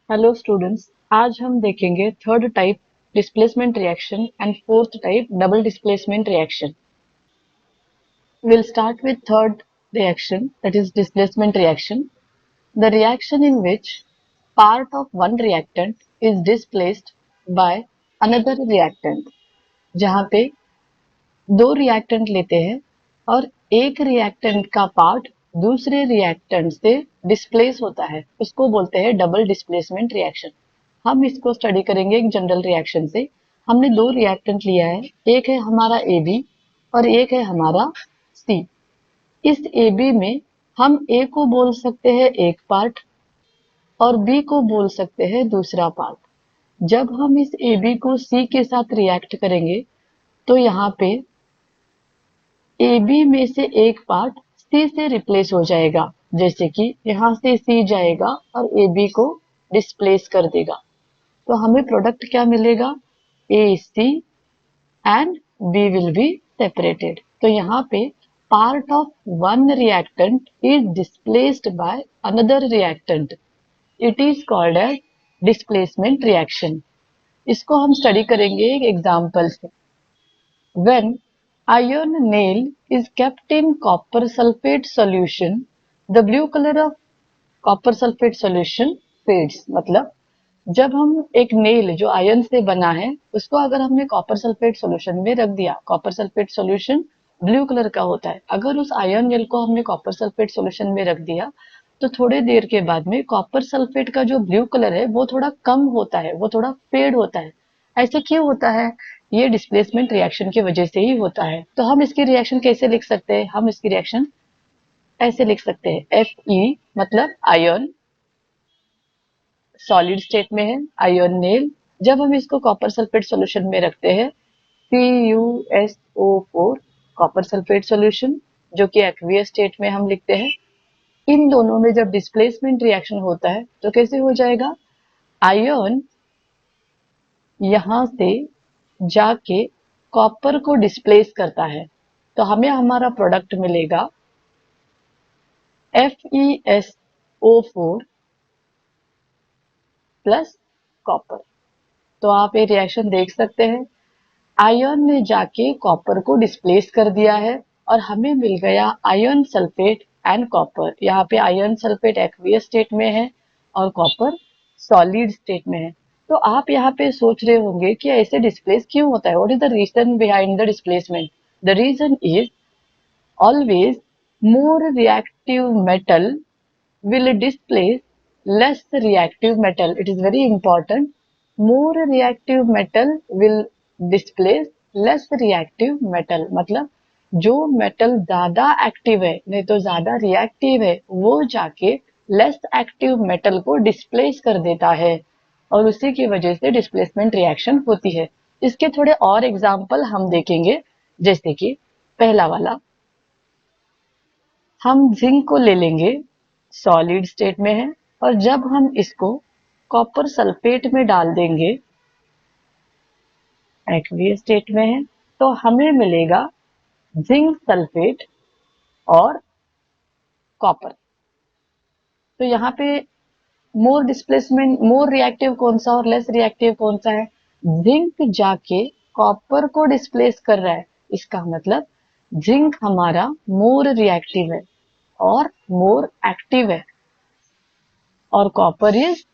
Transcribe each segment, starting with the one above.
Hello students, आज हम देखेंगे third type displacement reaction and fourth type double displacement reaction. We'll start with third reaction, that is displacement reaction. The reaction in which part of one reactant is displaced by another reactant. जहाँ पे दो reactant लेते हैं और एक reactant का part दूसरे reactant से डिस्प्लेस होता है, उसको बोलते हैं डबल डिस्प्लेसमेंट रिएक्शन. हम इसको स्टडी करेंगे एक जनरल रिएक्शन से. हमने दो रिएक्टेंट लिया है, एक है हमारा ए बी और एक है हमारा सी. इस ए बी में हम ए को बोल सकते हैं एक पार्ट और बी को बोल सकते हैं दूसरा पार्ट. जब हम इस ए बी को सी के साथ रिएक्ट करेंगे तो यहाँ पे ए बी में से एक पार्ट सी से रिप्लेस हो जाएगा, जैसे कि यहाँ से सी जाएगा और ए बी को डिस्प्लेस कर देगा. तो हमें प्रोडक्ट क्या मिलेगा? A C and B will be separated. तो यहाँ पे part of one reactant is displaced by another reactant. It is called as displacement reaction. इसको हम स्टडी करेंगे एक एग्जाम्पल से. When iron nail is kept in copper sulfate solution, the blue color of copper sulfate solution fades. मतलब जब हम एक nail जो आयरन से बना है उसको अगर हमने कॉपर सल्फेट सॉल्यूशन में रख दिया, copper sulphate solution blue colour का होता है. अगर उस आयरन नेल को हमने कॉपर सल्फेट सॉल्यूशन में रख दिया तो थोड़े देर के बाद में कॉपर सल्फेट का जो ब्लू कलर है वो थोड़ा कम होता है, वो थोड़ा फेड होता है. ऐसे क्यों होता है? ये डिस्प्लेसमेंट रिएक्शन की वजह से ही होता है. तो हम इसकी रिएक्शन कैसे लिख सकते हैं? हम इसकी रिएक्शन ऐसे लिख सकते हैं. एफ ई मतलब आयरन सॉलिड स्टेट में है, आयरन नेल. जब हम इसको कॉपर सल्फेट सॉल्यूशन में रखते हैं, CuSO4 कॉपर सल्फेट सॉल्यूशन, जो कि एक्वियस स्टेट में हम लिखते हैं. इन दोनों में जब डिस्प्लेसमेंट रिएक्शन होता है तो कैसे हो जाएगा? आयरन यहां से जाके कॉपर को डिस्प्लेस करता है, तो हमें हमारा प्रोडक्ट मिलेगा FeSO4 प्लस कॉपर. तो आप ये रिएक्शन देख सकते हैं. आयरन ने जाके कॉपर को डिस्प्लेस कर दिया है और हमें मिल गया आयरन सल्फेट एंड कॉपर. यहाँ पे आयरन सल्फेट एक्वियस स्टेट में है और कॉपर सॉलिड स्टेट में है. तो आप यहाँ पे सोच रहे होंगे कि ऐसे डिस्प्लेस क्यों होता है? What is the reason behind the displacement? The reason is always more reactive metal will displace less reactive metal. It is very important. More reactive metal will displace less reactive metal. मतलब जो metal ज्यादा active है नहीं तो ज्यादा reactive है वो जाके लेस एक्टिव मेटल को डिस्प्लेस कर देता है और उसी की वजह से डिस्प्लेसमेंट रिएक्शन होती है. इसके थोड़े और एग्जाम्पल हम देखेंगे. जैसे कि पहला वाला, हम जिंक को ले लेंगे, सॉलिड स्टेट में है, और जब हम इसको कॉपर सल्फेट में डाल देंगे, एक्वियस स्टेट में है, तो हमें मिलेगा जिंक सल्फेट और कॉपर. तो यहाँ पे मोर डिस्प्लेसमेंट, मोर रिएक्टिव कौन सा और लेस रिएक्टिव कौन सा है? जिंक जाके कॉपर को डिस्प्लेस कर रहा है. इसका मतलब जिंक हमारा मोर रिएक्टिव है और मोर एक्टिव है और copper is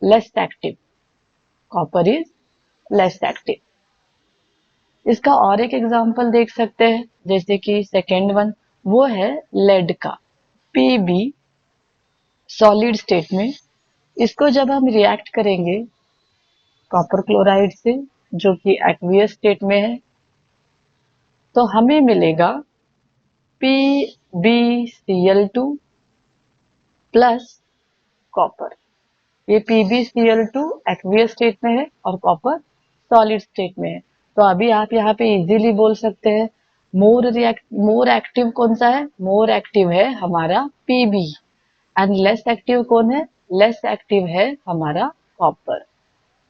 less active. Copper is less active. इसका और एक एग्जांपल देख सकते हैं. जैसे कि सेकेंड वन, वो है लेड का, Pb सॉलिड स्टेट में. इसको जब हम रिएक्ट करेंगे कॉपर क्लोराइड से जो कि एक्वियस स्टेट में है, तो हमें मिलेगा PbCl2 प्लस कॉपर. ये PbCl2 एक्वियस स्टेट में है और कॉपर सॉलिड स्टेट में है. तो अभी आप यहाँ पे इजीली बोल सकते हैं मोर एक्टिव कौन सा है? मोर एक्टिव है हमारा Pb एंड लेस एक्टिव कौन है? लेस एक्टिव है हमारा कॉपर.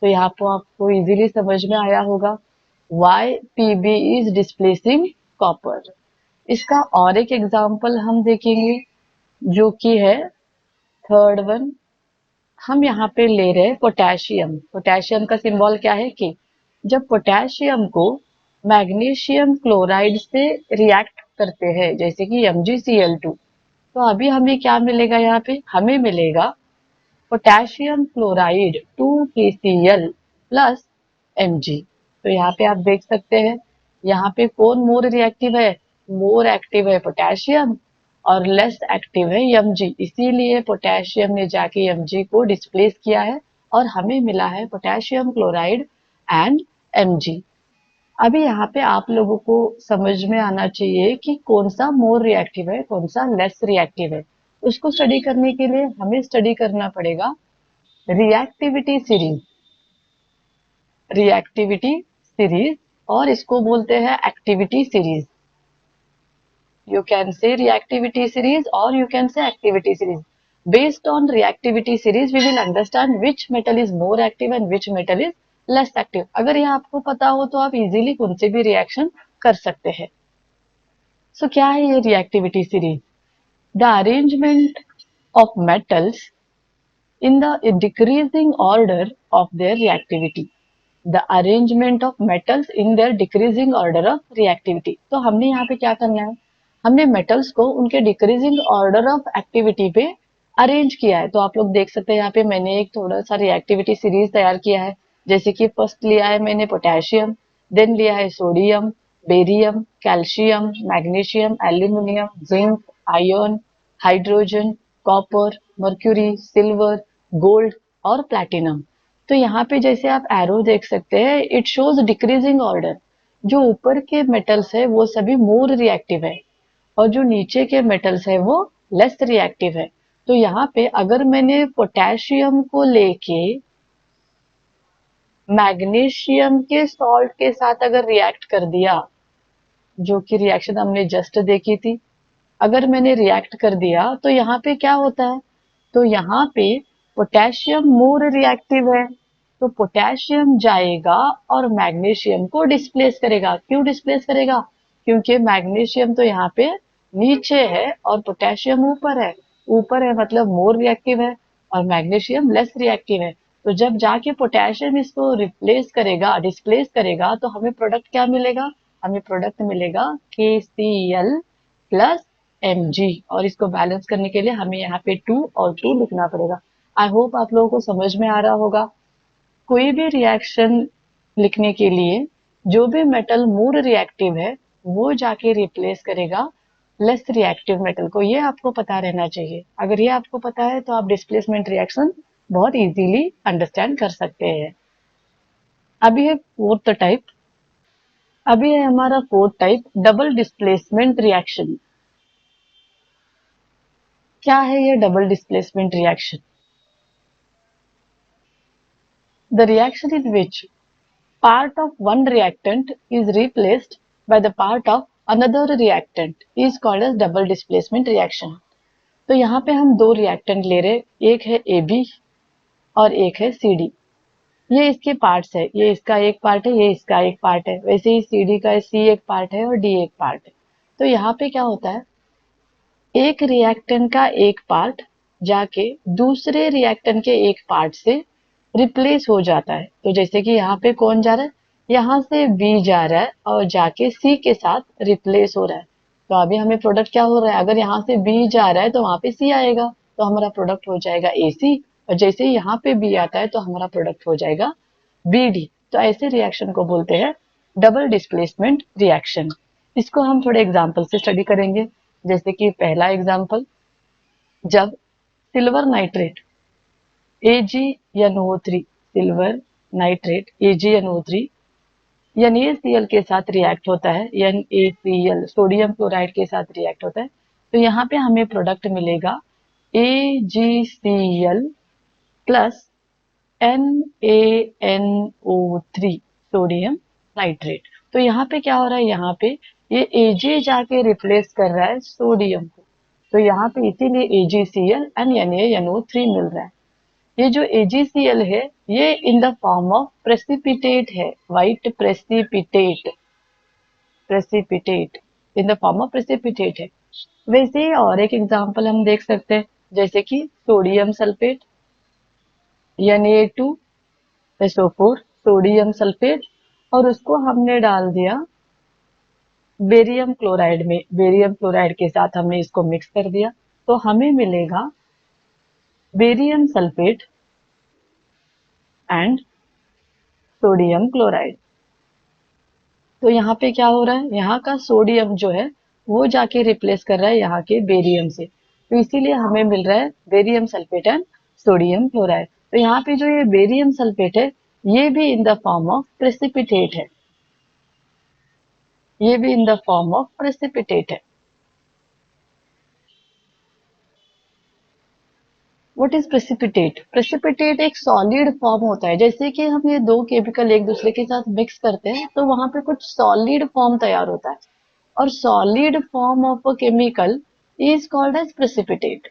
तो यहाँ पर आपको इजीली समझ में आया होगा why Pb is displacing copper. इसका और एक एग्जाम्पल हम देखेंगे जो कि है थर्ड वन, हम यहाँ पे ले रहे हैं पोटेशियम। पोटेशियम का सिंबल क्या है कि जब पोटेशियम को मैग्नीशियम क्लोराइड से रिएक्ट करते हैं जैसे कि MgCl2, तो अभी हमें क्या मिलेगा, यहाँ पे हमें मिलेगा potassium chloride 2KCl plus Mg। तो यहाँ पे आप देख सकते हैं, यहाँ पे कौन मोर रिएक्टिव है, मोर एक्टिव है पोटेशियम और लेस एक्टिव है Mg, इसीलिए पोटेशियम ने जाके Mg को डिस्प्लेस किया है और हमें मिला है पोटेशियम क्लोराइड एंड Mg। अभी यहाँ पे आप लोगों को समझ में आना चाहिए कि कौन सा मोर रिएक्टिव है, कौन सा लेस रिएक्टिव है। उसको स्टडी करने के लिए हमें स्टडी करना पड़ेगा रिएक्टिविटी सीरीज। रिएक्टिविटी सीरीज और इसको बोलते हैं activity series. You can say reactivity series or you can say activity series. Based on reactivity series, we will understand which metal is more active and which metal is less active. अगर ये आपको पता हो तो आप easily कौन से भी रिएक्शन कर सकते हैं। So क्या है ये reactivity series? The arrangement of metals in the decreasing order of their reactivity. The arrangement of metals in their decreasing order of reactivity. तो हमने यहाँ पे क्या करना है, हमने मेटल्स को उनके डिक्रीजिंग ऑर्डर ऑफ एक्टिविटी पे अरेंज किया है। तो आप लोग देख सकते हैं यहाँ पे मैंने एक थोड़ा सा रिएक्टिविटी सीरीज तैयार किया है। जैसे कि फर्स्ट लिया है मैंने पोटेशियम, देन लिया है sodium, barium, calcium, magnesium, aluminium, zinc, iron, hydrogen, copper, mercury, silver, gold और प्लैटिनम। तो यहाँ पे जैसे आप एरो देख सकते हैं, इट शोज डिक्रीजिंग ऑर्डर। जो ऊपर के मेटल्स है वो सभी मोर रिएक्टिव है और जो नीचे के मेटल्स है वो लेस रिएक्टिव है। तो यहाँ पे अगर मैंने पोटेशियम को लेके मैग्नीशियम के सॉल्ट के साथ अगर रिएक्ट कर दिया, जो कि रिएक्शन हमने जस्ट देखी थी, अगर मैंने रिएक्ट कर दिया तो यहाँ पे क्या होता है, तो यहाँ पे पोटेशियम मोर रिएक्टिव है तो पोटेशियम जाएगा और मैग्नीशियम को डिस्प्लेस करेगा। क्यों डिस्प्लेस करेगा, क्योंकि मैग्नीशियम तो यहाँ पे नीचे है और पोटेशियम ऊपर है। ऊपर है मतलब मोर रिएक्टिव है और मैग्नीशियम लेस रिएक्टिव है। तो जब जाके पोटेशियम इसको रिप्लेस करेगा, डिस्प्लेस करेगा, तो हमें प्रोडक्ट क्या मिलेगा, हमें प्रोडक्ट मिलेगा KCl प्लस Mg। और इसको बैलेंस करने के लिए हमें यहाँ पे 2 और 2 लिखना पड़ेगा। आई होप आप लोगों को समझ में आ रहा होगा। कोई भी रिएक्शन लिखने के लिए जो भी मेटल मोर रिएक्टिव है वो जाके रिप्लेस करेगा लेस रिएक्टिव मेटल को। ये आपको पता रहना चाहिए। अगर ये आपको पता है तो आप डिस्प्लेसमेंट रिएक्शन बहुत इजीली अंडरस्टैंड कर सकते हैं। अभी है फोर्थ टाइप। अभी है हमारा fourth type double displacement reaction. क्या है ये double displacement reaction? The reaction in which part of one reactant is replaced by the part of another reactant is called as double displacement reaction। तो यहाँ पे हम दो रिएक्टेंट ले रहे, एक है AB और एक है CD। ये इसके पार्ट्स है, ये इसका एक पार्ट है, ये इसका एक पार्ट है। वैसे ही CD का C एक पार्ट है और D एक पार्ट है। तो यहाँ पे क्या होता है, एक रिएक्टेंट का एक पार्ट जाके दूसरे रिएक्टेंट के एक पार्ट से रिप्लेस हो जाता है। तो जैसे कि यहाँ पे कौन जा रहा है, यहाँ से B जा रहा है और जाके C के साथ रिप्लेस हो रहा है। तो अभी हमें प्रोडक्ट क्या हो रहा है, अगर यहाँ से B जा रहा है तो वहां पे C आएगा, तो हमारा प्रोडक्ट हो जाएगा AC। और जैसे ही यहाँ पे B आता है तो हमारा प्रोडक्ट हो जाएगा BD। तो ऐसे रिएक्शन को बोलते हैं डबल डिस्प्लेसमेंट रिएक्शन। इसको हम थोड़े एग्जाम्पल से स्टडी करेंगे। जैसे कि पहला एग्जाम्पल, जब silver nitrate AgNO3, silver nitrate AgNO3 NaCl के साथ रिएक्ट होता है, NaCl सोडियम क्लोराइड के साथ रिएक्ट होता है, तो यहाँ पे हमें प्रोडक्ट मिलेगा AgCl plus NaNO3 sodium nitrate. तो यहाँ पे क्या हो रहा है, यहाँ पे ये Ag जाके रिप्लेस कर रहा है सोडियम को, तो यहाँ पे इसीलिए AgCl एंड NaNO3 मिल रहा है। ये जो AgCl है ये in the form of precipitate है, white precipitate, precipitate in the form of precipitate है। वैसे ही और एक एग्जांपल हम देख सकते हैं, जैसे कि sodium sulphate. Na2SO4 sodium sulphate, और उसको हमने डाल दिया बेरियम क्लोराइड में। बेरियम क्लोराइड के साथ हमने इसको मिक्स कर दिया, तो हमें मिलेगा barium sulphate and sodium chloride. तो यहाँ पे क्या हो रहा है, यहाँ का सोडियम जो है वो जाके रिप्लेस कर रहा है यहाँ के बेरियम से, तो इसीलिए हमें मिल रहा है barium sulphate and sodium chloride. तो यहाँ पे जो ये बेरियम सल्फेट है, ये भी in the form of precipitate है, ये भी in the form of precipitate है। What is precipitate? प्रेसिपिटेट एक सॉलिड फॉर्म होता है, जैसे कि हम ये दो केमिकल एक दूसरे के साथ मिक्स करते हैं तो वहां पे कुछ सॉलिड फॉर्म तैयार होता है, और solid form of a chemical is called as precipitate.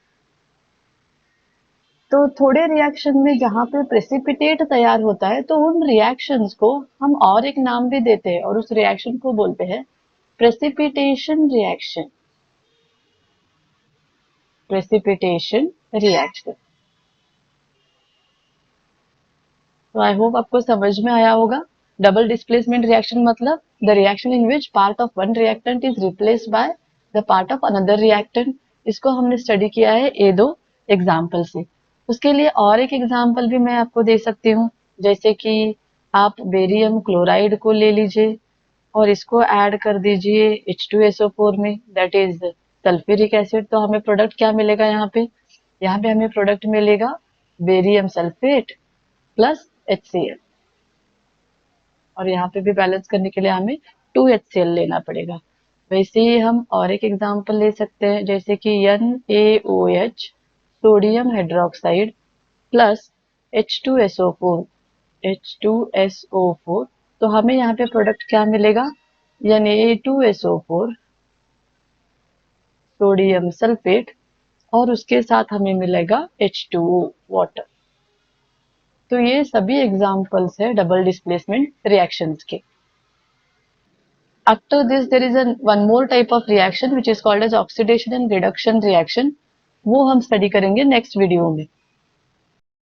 तो थोड़े रिएक्शन में जहां पे प्रेसिपिटेट तैयार होता है, तो उन रिएक्शंस को हम और एक नाम भी देते हैं, और उस रिएक्शन को बोलते हैं प्रेसिपिटेशन रिएक्शन। Precipitation reaction. तो आई होप आपको समझ में आया होगा। डबल डिस्प्लेसमेंट रिएक्शन मतलब the reaction in which part of one reactant is replaced by the part of another reactant. इसको हमने स्टडी किया है ये दो एग्जाम्पल से। उसके लिए और एक एग्जाम्पल भी मैं आपको दे सकती हूँ, जैसे कि आप बेरियम क्लोराइड को ले लीजिए और इसको ऐड कर दीजिए H2SO4 में, दैट इज सल्फ्यूरिक एसिड। तो हमें प्रोडक्ट क्या मिलेगा यहाँ पे? यहाँ पे हमें प्रोडक्ट मिलेगा बेरियम सल्फेट प्लस HCl, और यहाँ पे भी बैलेंस करने के लिए हमें 2HCl लेना पड़ेगा। वैसे ही हम और एक एग्जांपल ले सकते हैं, जैसे कि NaOH sodium hydroxide plus H2SO4 H2SO4। तो हमें यहाँ पे प्रोडक्ट क्या मिलेगा? Na2SO4 सोडियम सल्फेट, और उसके साथ हमें मिलेगा H2O वाटर। तो ये सभी एग्जांपल्स है डबल डिस्प्लेसमेंट रिएक्शंस के। After this there is one more type of reaction which is called as oxidation and reduction reaction। वो हम स्टडी करेंगे नेक्स्ट वीडियो में।